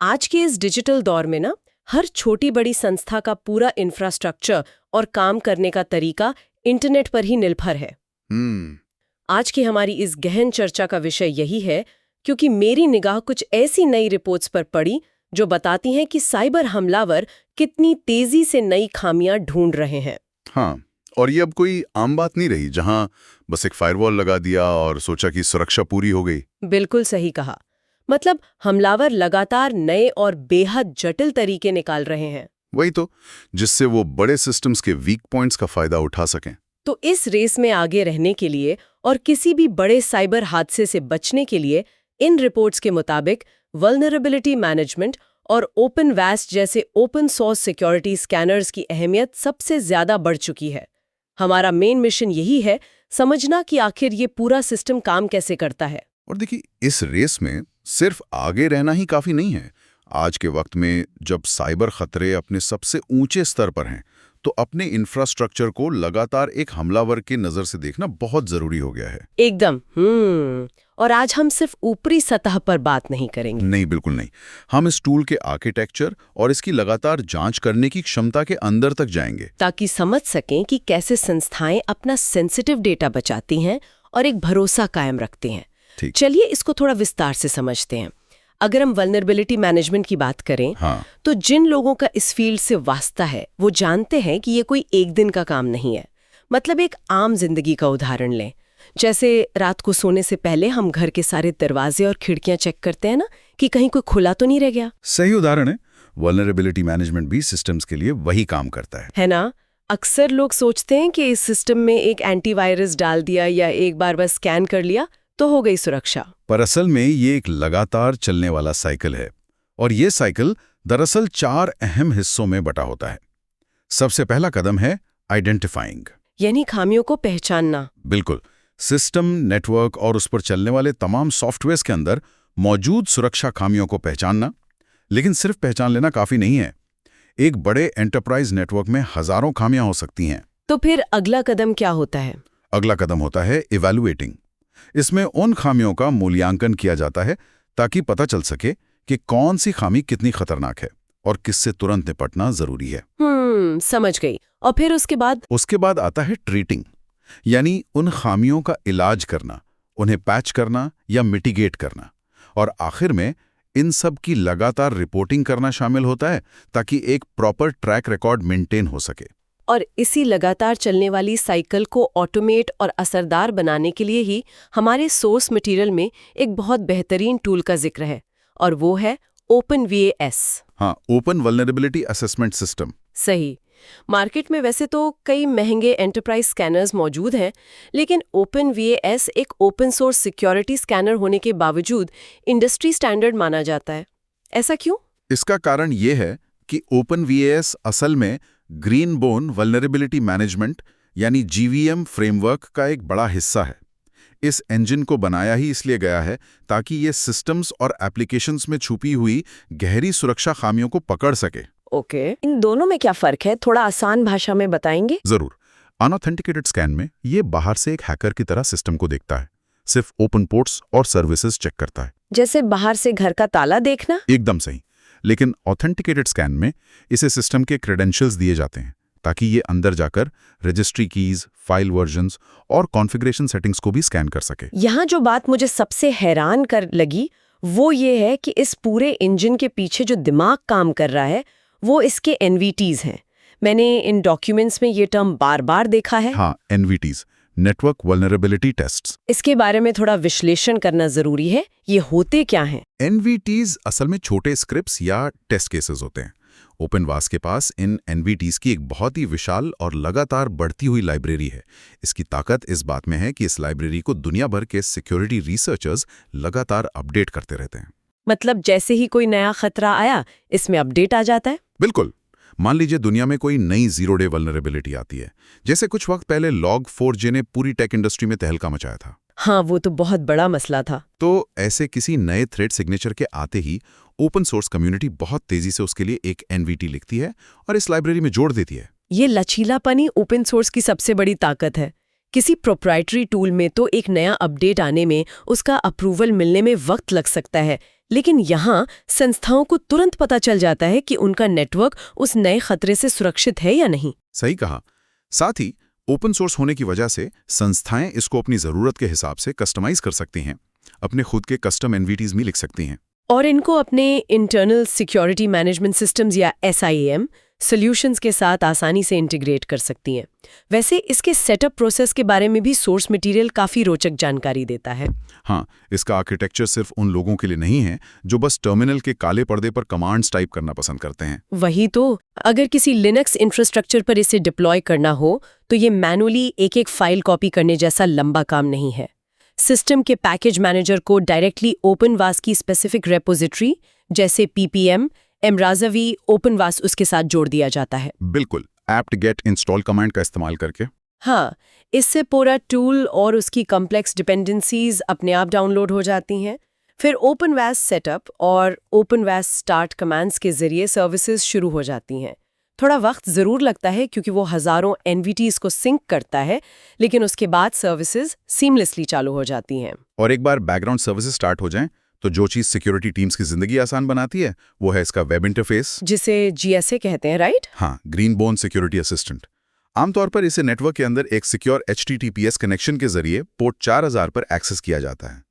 आज के इस डिजिटल दौर में ना हर छोटी बड़ी संस्था का पूरा इंफ्रास्ट्रक्चर और काम करने का तरीका इंटरनेट पर ही निर्भर है। आज की हमारी इस गहन चर्चा का विषय यही है, क्योंकि मेरी निगाह कुछ ऐसी नई रिपोर्ट्स पर पड़ी जो बताती हैं कि साइबर हमलावर कितनी तेजी से नई खामियां ढूंढ रहे हैं। हाँ, और ये अब कोई आम बात नहीं रही जहां बस एक फायरवॉल लगा दिया और सोचा कि सुरक्षा पूरी हो गई। बिल्कुल सही कहा। मतलब हमलावर लगातार नए और बेहद जटिल तरीके निकाल रहे हैं। वही तो, जिससे वो बड़े सिस्टम्स के वीक पॉइंट्स का फायदा उठा सकें। तो इस रेस में आगे रहने के लिए और किसी भी बड़े साइबर हादसे से बचने के लिए इन रिपोर्ट्स के मुताबिक वल्नरेबिलिटी मैनेजमेंट और ओपन वैस्ट जैसे ओपन सोर्स सिक्योरिटी स्कैनर्स की अहमियत सबसे ज्यादा बढ़ चुकी है। हमारा मेन मिशन यही है, समझना कि आखिर ये पूरा सिस्टम काम कैसे करता है। और देखिए, इस रेस में सिर्फ आगे रहना ही काफी नहीं है। आज के वक्त में जब साइबर खतरे अपने सबसे ऊंचे स्तर पर हैं, तो अपने इंफ्रास्ट्रक्चर को लगातार एक हमलावर की नजर से देखना बहुत जरूरी हो गया है। एकदम। और आज हम सिर्फ ऊपरी सतह पर बात नहीं करेंगे। नहीं, बिल्कुल नहीं। हम इस टूल के आर्किटेक्चर और इसकी लगातार जांच करने की क्षमता के अंदर तक जाएंगे, ताकि समझ सकें कि कैसे संस्थाएं अपना सेंसिटिव डेटा बचाती हैं और एक भरोसा कायम रखती हैं। चलिए इसको थोड़ा विस्तार से समझते हैं। अगर हम वल्नरेबिलिटी मैनेजमेंट की बात करें, तो जिन लोगों का इस फील्ड से वास्ता है वो जानते हैं कि ये कोई एक दिन का काम नहीं है। मतलब एक आम जिंदगी का उदाहरण लें। जैसे रात को सोने से पहले हम घर के सारे दरवाजे और खिड़कियां चेक करते हैं ना, कि कहीं कोई खुला तो नहीं रह गया। सही उदाहरण है। वल्नरेबिलिटी मैनेजमेंट भी सिस्टम्स के लिए वही काम करता है ना? अक्सर लोग सोचते हैं कि इस सिस्टम में एक एंटीवायरस डाल दिया या एक बार बस स्कैन कर लिया तो हो गई सुरक्षा। पर असल में ये एक लगातार चलने वाला साइकिल है, और ये साइकिल दरअसल 4 अहम हिस्सों में बटा होता है। सबसे पहला कदम है आइडेंटिफाइंग, यानी खामियों को पहचानना। बिल्कुल। सिस्टम, नेटवर्क और उस पर चलने वाले तमाम सॉफ्टवेयर्स के अंदर मौजूद सुरक्षा खामियों को पहचानना। लेकिन सिर्फ पहचान लेना काफी नहीं है। एक बड़े एंटरप्राइज नेटवर्क में हजारों खामियां हो सकती हैं। तो फिर अगला कदम क्या होता है? अगला कदम होता है इवैल्यूएटिंग। इसमें उन खामियों का मूल्यांकन किया जाता है ताकि पता चल सके कि कौन सी खामी कितनी खतरनाक है और किससे तुरंत निपटना जरूरी है। समझ गई। और फिर उसके बाद आता है ट्रीटिंग, यानी उन खामियों का इलाज करना, उन्हें पैच करना या मिटिगेट करना। और आखिर में इन सब की लगातार रिपोर्टिंग करना शामिल होता है ताकि एक प्रॉपर ट्रैक रिकॉर्ड मेंटेन हो सके। और इसी लगातार चलने वाली साइकिल को ऑटोमेट और असरदार बनाने के लिए ही हमारे सोर्स मटेरियल में एक बहुत बेहतरीन टूल का जिक्र है, और वो है OpenVAS। हाँ, ओपन वल्नरेबिलिटी असेसमेंट सिस्टम। सही। मार्केट में वैसे तो कई महंगे एंटरप्राइज स्कैनर्स मौजूद हैं, लेकिन OpenVAS एक ओपन सोर्स सिक्योरिटी स्कैनर होने के बावजूद इंडस्ट्री स्टैंडर्ड माना जाता है। ऐसा क्यों? इसका कारण ये है कि OpenVAS असल में ग्रीन बोन वल्नरेबिलिटी मैनेजमेंट यानी GVM फ्रेमवर्क का एक बड़ा हिस्सा है। इस इंजन को बनाया ही इसलिए गया है ताकि ये सिस्टम्स और एप्लीकेशंस में छुपी हुई गहरी सुरक्षा खामियों को पकड़ सके। ओके, इन दोनों में क्या फर्क है? थोड़ा आसान भाषा में बताएंगे? जरूर। अनऑथेंटिकेटेड स्कैन में ये बाहर से एक हैकर की तरह सिस्टम को देखता है, सिर्फ ओपन पोर्ट्स और सर्विसेज चेक करता है। जैसे बाहर से घर का ताला देखना? एकदम सही। लेकिन ऑथेंटिकेटेड स्कैन में इसे सिस्टम के क्रेडेंशियल्स दिए जाते हैं ताकि ये अंदर जाकर रजिस्ट्री कीज, फाइल वर्जन्स और कॉन्फ़िगरेशन सेटिंग्स को भी स्कैन कर सके। यहाँ जो बात मुझे सबसे हैरान कर लगी वो ये है कि इस पूरे इंजन के पीछे जो दिमाग काम कर रहा है वो इसके NVTs हैं। मैंने इन डॉक्यूमेंट्स में ये टर्म बार-बार देखा है। हाँ, NVTs, नेटवर्क वल्नरेबिलिटी टेस्ट्स। इसके बारे में थोड़ा विश्लेषण करना जरूरी है। ये होते क्या हैं? NVTs असल में छोटे स्क्रिप्ट्स या टेस्ट केसेस होते हैं। ओपनवास के पास इन NVTs की एक बहुत ही विशाल और लगातार बढ़ती हुई लाइब्रेरी है। इसकी ताकत इस बात में है कि इस लाइब्रेरी को दुनिया भर के सिक्योरिटी रिसर्चर्स लगातार अपडेट करते रहते हैं। मतलब जैसे ही कोई नया खतरा आया, इसमें अपडेट आ जाता है? बिल्कुल। मान लीजिए दुनिया में कोई नई जीरो डे वल्नरेबिलिटी आती है, जैसे कुछ वक्त पहले Log4j ने पूरी टेक इंडस्ट्री में तहलका मचाया था। हाँ, वो तो बहुत बड़ा मसला था। तो ऐसे किसी नए थ्रेड सिग्नेचर के आते ही ओपन सोर्स कम्युनिटी बहुत तेजी से उसके लिए एक NVT लिखती है और इस लाइब्रेरी में जोड़ देती है। ये लचीलापन ओपन सोर्स की सबसे बड़ी ताकत है। किसी प्रोप्राइटरी टूल में तो एक नया अपडेट आने में, उसका अप्रूवल मिलने में वक्त लग सकता है, लेकिन यहाँ संस्थाओं को तुरंत पता चल जाता है कि उनका नेटवर्क उस नए खतरे से सुरक्षित है या नहीं। सही कहा। साथ ही ओपन सोर्स होने की वजह से संस्थाएं इसको अपनी जरूरत के हिसाब से कस्टमाइज कर सकती हैं, अपने खुद के कस्टम एनवीटीज भी लिख सकती हैं और इनको अपने इंटरनल सिक्योरिटी मैनेजमेंट सिस्टम्स या SIAM सॉल्यूशंस के साथ आसानी से इंटीग्रेट कर सकती हैं। वैसे इसके सेटअप प्रोसेस के बारे में भी सोर्स मटेरियल काफ़ी रोचक जानकारी देता है। हाँ, इसका आर्किटेक्चर सिर्फ उन लोगों के लिए नहीं है जो बस टर्मिनल के काले पर्दे पर कमांड्स टाइप करना पसंद करते हैं। वही तो, अगर किसी लिनक्स इंफ्रास्ट्रक्चर पर इसे डिप्लॉय करना हो तो ये मैनुअली एक फाइल कॉपी करने जैसा लंबा काम नहीं है। सिस्टम के पैकेज मैनेजर को डायरेक्टली ओपनवास की स्पेसिफिक रेपोजिटरी जैसे PPM, एमराज़वी, ओपनवास उसके साथ जोड़ दिया जाता है। बिल्कुल, apt get install कमांड का इस्तेमाल करके। हाँ, इससे पूरा टूल और उसकी कॉम्प्लेक्स डिपेंडेंसीज अपने आप डाउनलोड हो जाती हैं। फिर ओपनवास सेटअप और ओपनवास स्टार्ट कमांड्स के जरिए सर्विसेज शुरू हो जाती हैं। थोड़ा वक्त ज़रूर लगता है क्योंकि वो हज़ारों एनवीटीज़ को सिंक करता है, लेकिन उसके बाद सर्विसेज सीमलेसली चालू हो जाती हैं। और एक बार बैकग्राउंड सर्विसेज स्टार्ट हो जाएं तो जो चीज़ सिक्योरिटी टीम्स की जिंदगी आसान बनाती है वो है इसका वेब इंटरफेस, जिसे GSA कहते हैं, राइट? हाँ, ग्रीनबोन सिक्योरिटी असिस्टेंट। आमतौर पर इसे नेटवर्क के अंदर एक सिक्योर HTTPS कनेक्शन के जरिए पोर्ट 4000 पर एक्सेस किया जाता है।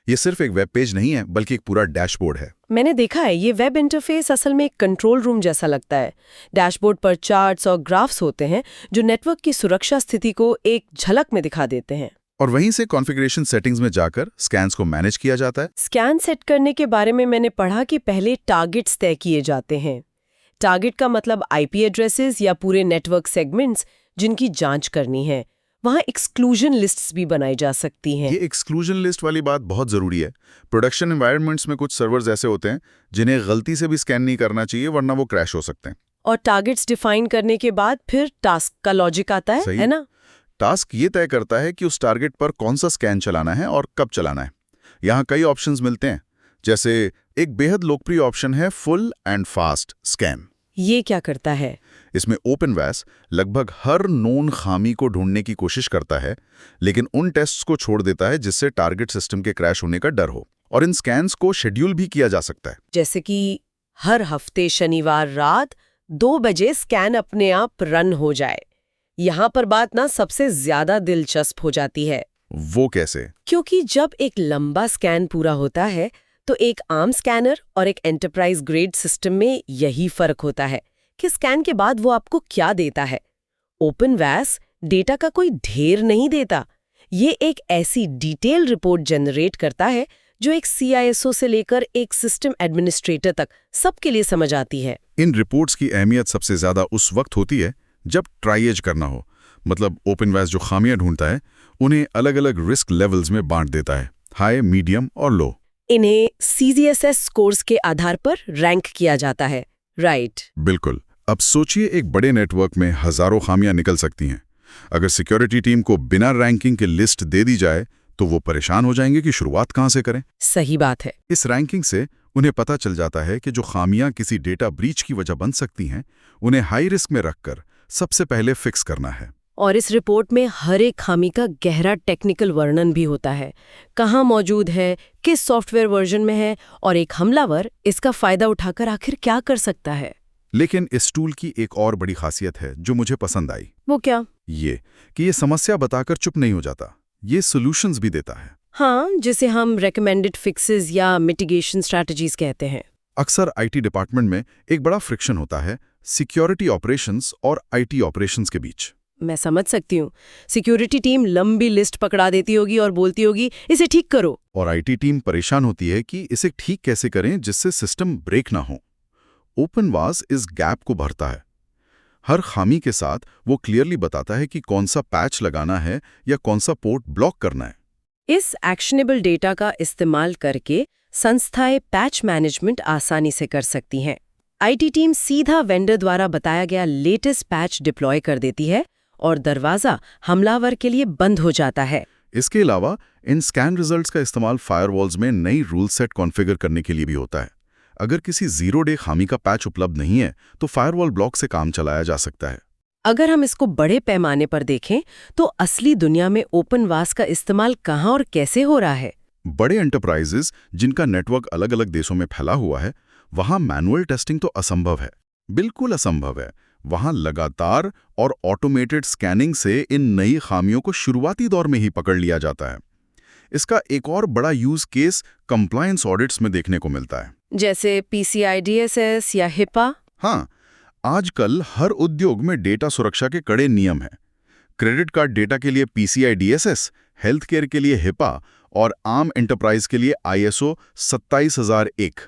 ये सिर्फ एक वेब पेज नहीं है बल्कि एक पूरा डैशबोर्ड है। मैंने देखा है, ये वेब इंटरफेस असल में एक कंट्रोल रूम जैसा लगता है। डैशबोर्ड पर चार्ट्स और ग्राफ्स होते हैं जो नेटवर्क की सुरक्षा स्थिति को एक झलक में दिखा देते हैं। और वहीं से कॉन्फ़िगरेशन सेटिंग्स में जाकर स्कैन्स को मैनेज किया जाता है। स्कैन सेट करने के बारे में मैंने पढ़ा कि पहले टारगेट्स तय किए जाते हैं। टारगेट का मतलब IP एड्रेसेस या पूरे नेटवर्क सेगमेंट्स जिनकी जांच करनी है। वहाँ एक्सक्लूजन लिस्ट्स भी बनाई जा सकती हैं। ये एक्सक्लूजन लिस्ट वाली बात बहुत ज़रूरी है। प्रोडक्शन एनवायरनमेंट्स में कुछ सर्वर्स ऐसे होते हैं जिन्हें गलती से भी स्कैन नहीं करना चाहिए वरना वो क्रैश हो सकते हैं। और टारगेट्स डिफाइन करने के बाद फिर टास्क का लॉजिक आता है ना? टास्क ये तय करता है कि उस टारगेट पर कौन सा स्कैन चलाना है और कब चलाना है। यहाँ कई ऑप्शंस मिलते हैं, जैसे एक बेहद लोकप्रिय ऑप्शन है फुल एंड फास्ट स्कैन। ये क्या करता है? इसमें ओपनवास लगभग हर नोन खामी को ढूंढने की कोशिश करता है, लेकिन उन टेस्ट्स को छोड़ देता है जिससे टारगेट सिस्टम के क्रैश होने का डर हो। और इन स्कैन्स को शेड्यूल भी किया जा सकता है, जैसे कि हर हफ्ते शनिवार रात 2 बजे स्कैन अपने आप रन हो जाए। यहाँ पर बात ना सबसे ज्यादा दिलचस्प हो जाती है। वो कैसे? क्योंकि जब एक लंबा स्कैन पूरा होता है तो एक आम स्कैनर और एक एंटरप्राइज ग्रेड सिस्टम में यही फर्क होता है कि स्कैन के बाद वो आपको क्या देता है। ओपनवास डेटा का कोई ढेर नहीं देता, ये एक ऐसी डिटेल रिपोर्ट जनरेट करता है जो एक CISO से लेकर एक सिस्टम एडमिनिस्ट्रेटर तक सबके लिए समझ आती है। इन रिपोर्ट्स की अहमियत सबसे ज्यादा उस वक्त होती है जब ट्राइएज करना हो, मतलब ओपनवास जो खामियां ढूंढता है उन्हें अलग अलग रिस्क लेवल्स में बांट देता है, हाई, मीडियम और लो। इन्हें CGSS स्कोर्स के आधार पर रैंक किया जाता है, राइट? बिल्कुल। अब सोचिए, एक बड़े नेटवर्क में हजारों खामियां निकल सकती हैं। अगर सिक्योरिटी टीम को बिना रैंकिंग के लिस्ट दे दी जाए तो वो परेशान हो जाएंगे कि शुरुआत कहां से करें। सही बात है। इस रैंकिंग से उन्हें पता चल जाता है कि जो खामियां किसी डेटा ब्रीच की वजह बन सकती हैं उन्हें हाई रिस्क में रखकर सबसे पहले फिक्स करना है। और इस रिपोर्ट में हर एक खामी का गहरा टेक्निकल वर्णन भी होता है, कहाँ मौजूद है, किस सॉफ्टवेयर वर्जन में है और एक हमलावर इसका फायदा उठाकर आखिर क्या कर सकता है। लेकिन इस टूल की एक और बड़ी खासियत है जो मुझे पसंद आई। वो क्या? ये कि ये समस्या बताकर चुप नहीं हो जाता, ये सॉल्यूशंस भी देता है। हाँ, जिसे हम रेकमेंडेड फिक्सेस या मिटिगेशन स्ट्रैटेजीज कहते हैं। अक्सर IT डिपार्टमेंट में एक बड़ा फ्रिक्शन होता है सिक्योरिटी ऑपरेशंस और IT ऑपरेशंस के बीच। मैं समझ सकती हूँ। सिक्योरिटी टीम लंबी लिस्ट पकड़ा देती होगी और बोलती होगी इसे ठीक करो, और IT टीम परेशान होती है कि इसे ठीक कैसे करें जिससे सिस्टम ब्रेक ना हो। ओपनवास इस गैप को भरता है। हर खामी के साथ वो क्लियरली बताता है कि कौन सा पैच लगाना है या कौन सा पोर्ट ब्लॉक करना है। इस एक्शनेबल डेटा का इस्तेमाल करके संस्थाएं पैच मैनेजमेंट आसानी से कर सकती हैं। IT टीम सीधा वेंडर द्वारा बताया गया लेटेस्ट पैच डिप्लॉय कर देती है और दरवाजा हमलावर के लिए बंद हो जाता है। इसके अलावा इन स्कैन रिजल्ट्स का इस्तेमाल फायरवॉल्स में नई रूल सेट कॉन्फ़िगर करने के लिए भी होता है। अगर किसी 0 डे खामी का पैच उपलब्ध नहीं है तो फायरवॉल ब्लॉक से काम चलाया जा सकता है। अगर हम इसको बड़े पैमाने पर देखें तो असली दुनिया में ओपनवास का इस्तेमाल कहाँ और कैसे हो रहा है? बड़े एंटरप्राइजेस जिनका नेटवर्क अलग अलग देशों में फैला हुआ है, वहां मैनुअल टेस्टिंग तो असंभव है, बिल्कुल असंभव है। वहां लगातार और ऑटोमेटेड स्कैनिंग से इन नई खामियों को शुरुआती दौर में ही पकड़ लिया जाता है। इसका एक और बड़ा यूज केस कंप्लायंस ऑडिट्स में देखने को मिलता है, जैसे PCI DSS या HIPAA। हाँ, आजकल हर उद्योग में डेटा सुरक्षा के कड़े नियम हैं। क्रेडिट कार्ड डेटा के लिए PCI DSS, हेल्थ केयर के लिए HIPAA और आम एंटरप्राइज के लिए ISO 27001।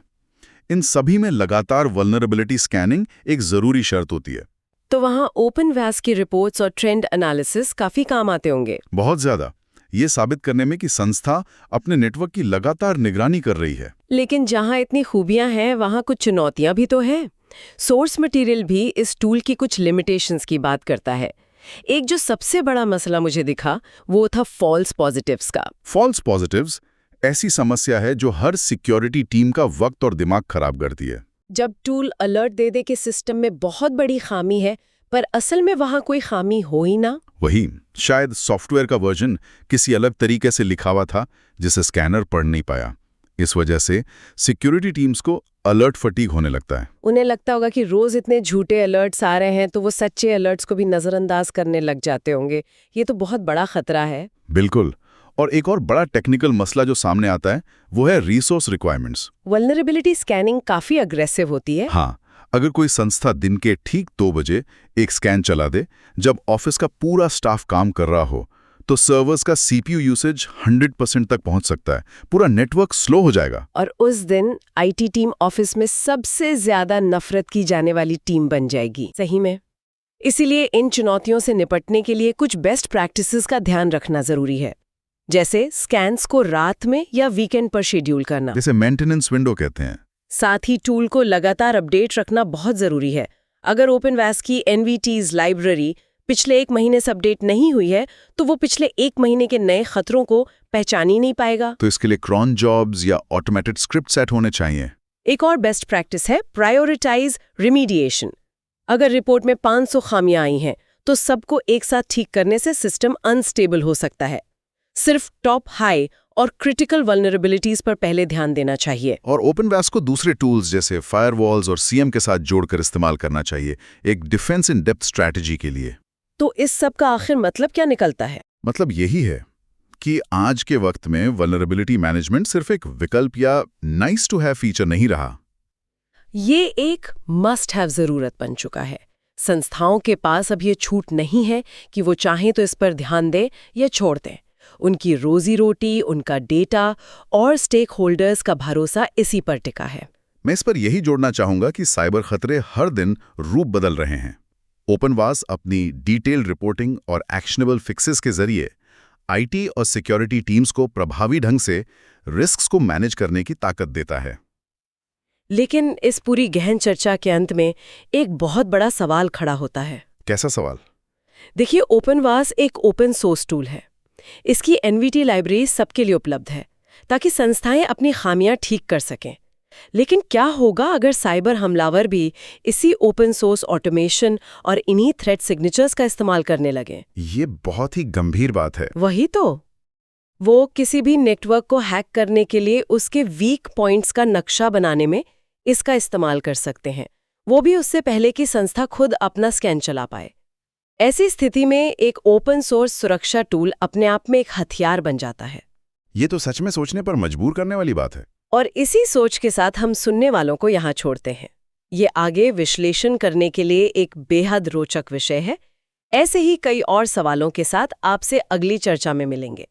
इन सभी में लगातार वल्नरेबिलिटी स्कैनिंग एक जरूरी शर्त होती है। तो वहाँ ओपनवास की रिपोर्ट्स और ट्रेंड एनालिसिस काफी काम आते होंगे। बहुत ज्यादा, ये साबित करने में कि संस्था अपने नेटवर्क की लगातार निगरानी कर रही है। लेकिन जहाँ इतनी खूबियां हैं, वहाँ कुछ चुनौतियां भी तो हैं। सोर्स मटेरियल भी इस टूल की कुछ लिमिटेशंस की बात करता है। एक जो सबसे बड़ा मसला मुझे दिखा वो था फॉल्स पॉजिटिव्स का। फॉल्स पॉजिटिव्स ऐसी समस्या है जो हर सिक्योरिटी टीम का वक्त और दिमाग खराब करती है। जब टूल अलर्ट दे दे कि सिस्टम में बहुत बड़ी खामी है, पर असल में वहां कोई खामी हो ही ना। वही, शायद सॉफ्टवेयर का वर्जन किसी अलग तरीके से लिखा हुआ था जिसे स्कैनर पढ़ नहीं पाया। इस वजह से सिक्योरिटी टीम्स को अलर्ट फटीग होने लगता है। उन्हें लगता होगा कि रोज इतने झूठे अलर्ट्स आ रहे हैं, तो वो सच्चे अलर्ट्स को भी नजरअंदाज करने लग जाते होंगे। ये तो बहुत बड़ा खतरा है। बिल्कुल। और एक और बड़ा टेक्निकल मसला जो सामने आता है वो है रिसोर्स रिक्वायरमेंट्स। वल्नरेबिलिटी स्कैनिंग काफी अग्रेसिव होती है। हाँ, अगर कोई संस्था दिन के ठीक 2 बजे एक स्कैन चला दे, जब ऑफिस का पूरा स्टाफ काम कर रहा हो, तो सर्वर्स का CPU यूसेज 100% तक पहुंच सकता है। पूरा नेटवर्क स्लो हो जाएगा। और उस दिन IT टीम ऑफिस में सबसे ज्यादा नफरत की जाने वाली टीम बन जाएगी। सही में। इसीलिए इन चुनौतियों से निपटने के लिए कुछ बेस्ट प्रैक्टिसेस का ध्यान रखना जरूरी है, जैसे स्कैन्स को रात में या वीकेंड पर शेड्यूल करना, जिसे मेंटेनेंस विंडो कहते हैं। साथ ही टूल को लगातार अपडेट रखना बहुत जरूरी है। अगर ओपनवास की NVTs लाइब्रेरी पिछले 1 महीने से अपडेट नहीं हुई है, तो वो पिछले 1 महीने के नए खतरों को पहचान ही नहीं पाएगा। तो इसके लिए क्रॉन जॉब्स या ऑटोमेटेड स्क्रिप्ट सेट होने चाहिए। एक और बेस्ट प्रैक्टिस है प्रायोरिटाइज रिमीडिएशन। अगर रिपोर्ट में 500 खामियां आई हैं, तो सबको एक साथ ठीक करने से सिस्टम अनस्टेबल हो सकता है। सिर्फ टॉप हाई और क्रिटिकल वल्नरेबिलिटीज पर पहले ध्यान देना चाहिए। और ओपनवास को दूसरे टूल्स जैसे फायरवॉल्स और CM के साथ जोड़कर इस्तेमाल करना चाहिए, एक डिफेंस इन डेप्थ स्ट्रैटेजी के लिए। तो इस सब का आखिर मतलब क्या निकलता है? मतलब यही है कि आज के वक्त में वल्नरेबिलिटी मैनेजमेंट सिर्फ एक विकल्प या नाइस टू हैव फीचर नहीं रहा। ये एक मस्ट हैव जरूरत बन चुका है। संस्थाओं के पास अब ये छूट नहीं है कि वो चाहें तो इस पर ध्यान दें या छोड़ दें। उनकी रोजी रोटी, उनका डेटा और स्टेक होल्डर्स का भरोसा इसी पर टिका है। मैं इस पर यही जोड़ना चाहूंगा कि साइबर खतरे हर दिन रूप बदल रहे हैं। ओपनवास अपनी डिटेल्ड रिपोर्टिंग और एक्शनेबल फिक्सेस के जरिए IT और सिक्योरिटी टीम्स को प्रभावी ढंग से रिस्क्स को मैनेज करने की ताकत देता है। लेकिन इस पूरी गहन चर्चा के अंत में एक बहुत बड़ा सवाल खड़ा होता है। कैसा सवाल? देखिए, ओपनवास एक ओपन सोर्स टूल है। इसकी NVT लाइब्रेरी सबके लिए उपलब्ध है ताकि संस्थाएं अपनी खामियां ठीक कर सकें। लेकिन क्या होगा अगर साइबर हमलावर भी इसी ओपन सोर्स ऑटोमेशन और इन्हीं थ्रेट सिग्नेचर्स का इस्तेमाल करने लगे? ये बहुत ही गंभीर बात है। वही तो। वो किसी भी नेटवर्क को हैक करने के लिए उसके वीक पॉइंट्स का नक्शा बनाने में इसका इस्तेमाल कर सकते हैं, वो भी उससे पहले कि संस्था खुद अपना स्कैन चला पाए। ऐसी स्थिति में एक ओपन सोर्स सुरक्षा टूल अपने आप में एक हथियार बन जाता है। ये तो सच में सोचने पर मजबूर करने वाली बात है। और इसी सोच के साथ हम सुनने वालों को यहाँ छोड़ते हैं। ये आगे विश्लेषण करने के लिए एक बेहद रोचक विषय है। ऐसे ही कई और सवालों के साथ आपसे अगली चर्चा में मिलेंगे।